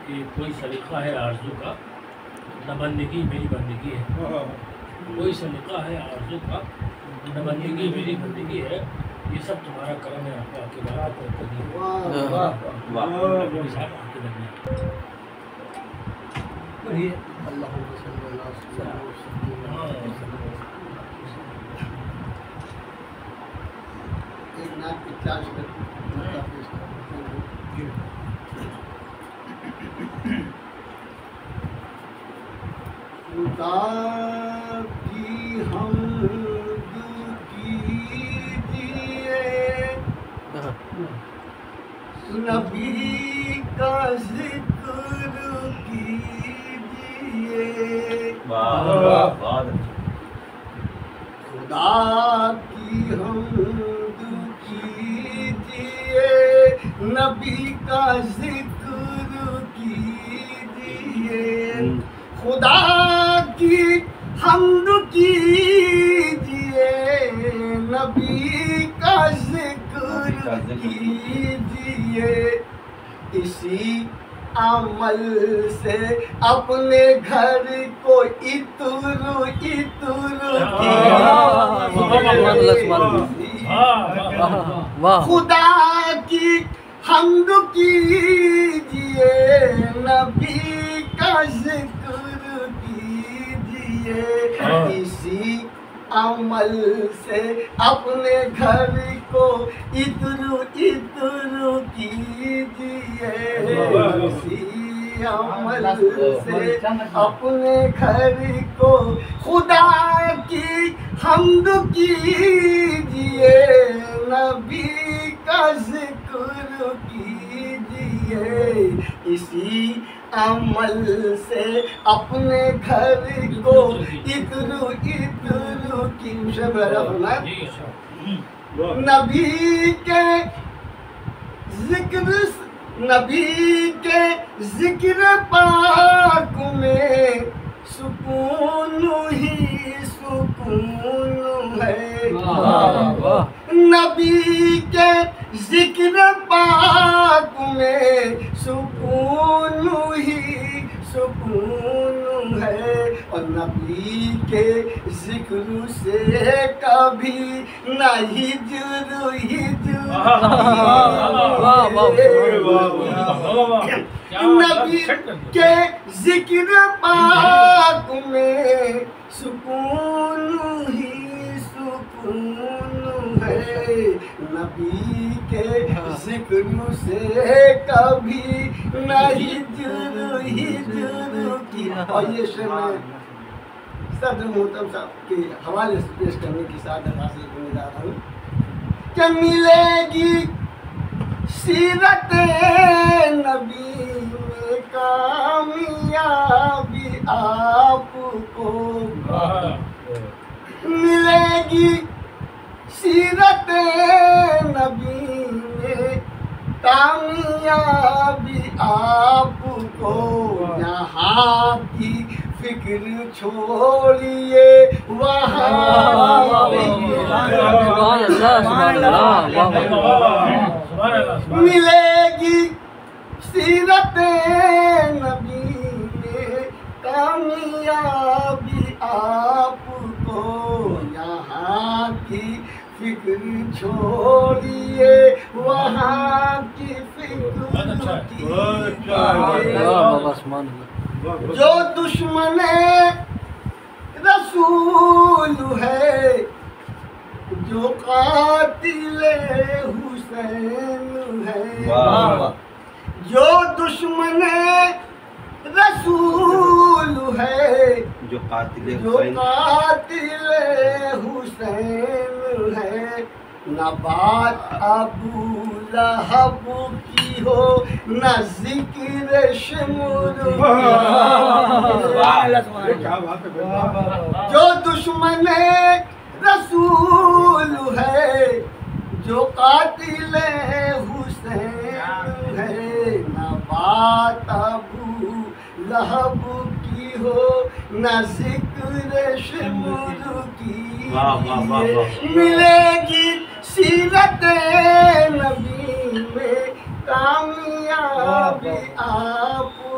کہ کوئی سلیقہ ہے آرزو کا نہ بندگی میری بندگی ہے، کوئی سلیقہ ہے آرزو کا نہ بندگی میری بندگی ہے، یہ سب تمہارا کرم ہے آقا کے بات خدا کی حمد کیجیے، نبی کا ذکر کیجیے، خدا کی حمد کیجیے، نبی کا ذکر کیجیے، خدا کی حمد کیجیے، نبی کا ذکر کیجیے، اسی عمل سے اپنے گھر کو عطر خدا کی حمد کیجیے، نبی کا ذکر کیجیے، اسی عمل سے اپنے گھر کو عطر کیجیے، اسی عمل سے اپنے گھر کو خدا کی حمد کیجیے، نبی کا ذکر کیجیے، اسی عمل سے اپنے گھر کو عطر کی نبی کے ذکر پاک میں سکون ہی سکون ہے، نبی کے ذکر پاک میں سکون ہی سکون ہے، اور نبی کے ذکر سے کبھی نہ ہجر نبی کے ذکر پاک میں سکون ہی سکون ہے، نبی کے ذکر سے کبھی نہ ہجر کی۔ اور یہ شعر میں صدر محترم صاحب کے حوالے سے پیش کرنے کی سعادت حاصل کرنے جا رہا ہوں کہ ملے گی سیرت نبی میں کامیابی آپ کو، ملے گی سیرت نبی میں کامیابی آپ کو، یہاں کی فکر چھوڑیے وہاں ملے گی سیرت نبی میں کامیابی آپ کو، یہاں کی فکر چھوڑیے وہاں کی فکر کیجیے، جو دشمن رسول ہے، جو قاتل حسین ہے، جو دشمن رسول ہے، جو قاتل حسین ہے، نہ بات ابو لہب کی ہو نہ ذکر شمر جو دشمن رسول ہے، جو قاتل حسین ہے، نہ بات ابو لہب کی ہو نہ ذکر شمر کی، ملے گی سیرت نبی میں کامیابی آپ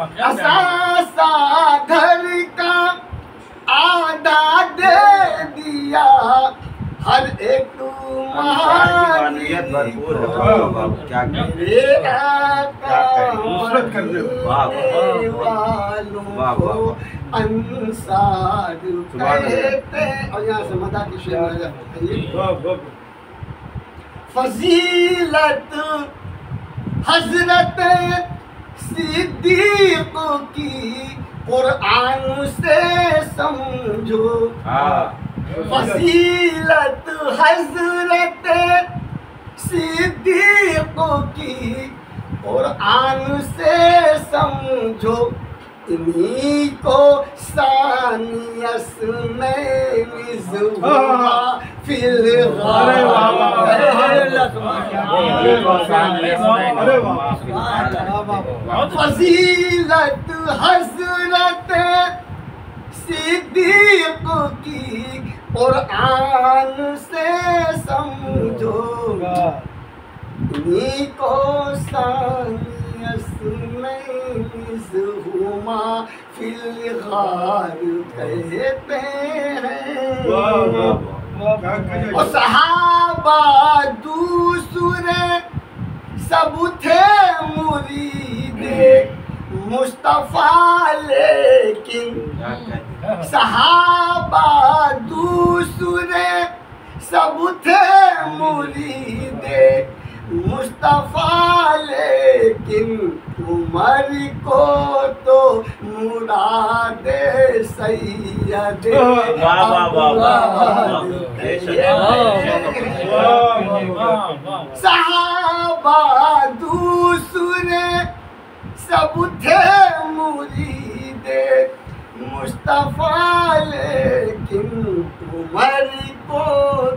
واقعہ اثاثہ گھر کا آدھا دے دیا، ہر ایک روحانیت بھرپور ہے۔ کیا میرے آقا نصرت کر رہے ہو۔ مدینے والوں کو انصار کہتے ہیں۔ اور یہاں سے مدح کی شعر میں جاتے ہیں۔ واہ واہ فضیلت حضرت صدیق کی قرآن سے سمجھو، فضیلت حضرت صدیق کی قرآن سے سمجھو، انہی کو ثانی اثنین ظہورا فی الغار۔ فضیلت حضرت صدیق کی قرآن سے سمجھو، انہی کو ثانی اثنین ظہورا فی الغار کہتے ہیں۔ اور صحابہ دوسرے سب تھے مرید مصطفیٰ، لیکن صحابہ دوسرے سب تھے مرید مصطفیٰ، لیکن عمر کو تو مراد سید ابرار کہتے ہیں۔ صحابہ دوسرے سب تھے مرید مصطفیٰ، لیکن عمر کو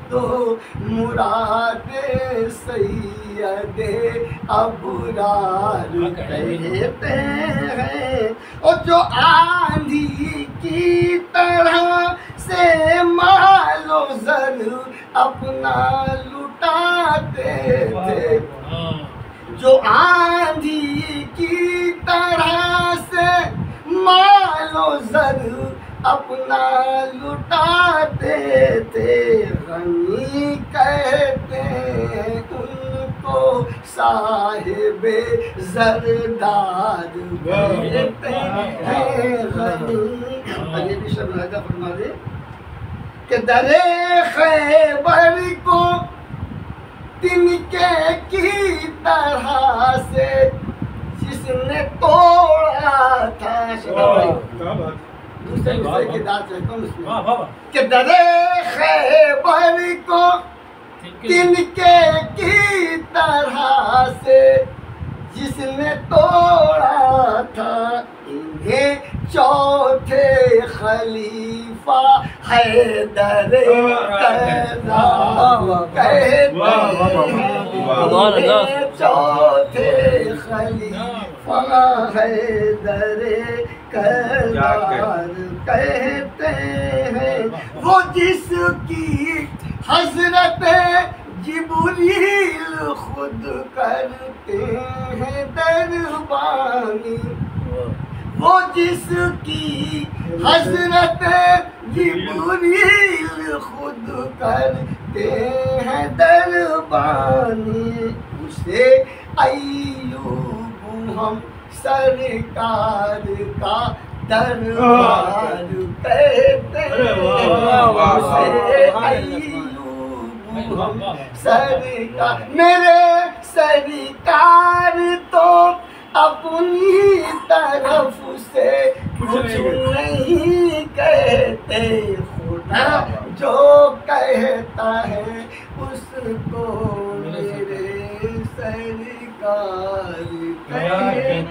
تو مراد سید ابرار کہتے ہیں۔ اور جو آندھی کی طرح سے مال و زر اپنا لٹاتے تھے، جو آندھی کی طرح سے مال و زر اپنا لٹاتے تھے، غنی کہتے ہیں ان کو صاحب زرداد کہتے ہیں، غنی۔ یہ بھی شب راجہ فرما دے کہ در خیبر کو تنکے کی طرح سے جس نے توڑا تھا، دوسرے کی داد چاہتا ہوں اس میں کہ در خیبر کو تنکے کی طرح سے جس نے توڑا تھا، انہیں چوتھے خلیفہ حیدر کرار کہتے ہیں، چوتھے خلیفہ حیدر کرار کہتے ہیں۔ وہ جس کی حضرت جبریل خود کرتے ہیں دربانی، وہ جس کی حضرت جبریل خود کرتے ہیں دربانی، اسے ایوب ہم سرکار کا دربار کہتے ہیں، اسے ایوب ہم سرکار۔ میرے سرکار تو اپنی طرف سے کچھ نہیں کہتے، خدا جو کہتا ہے اس کو میرے سرکار کہتے ہیں۔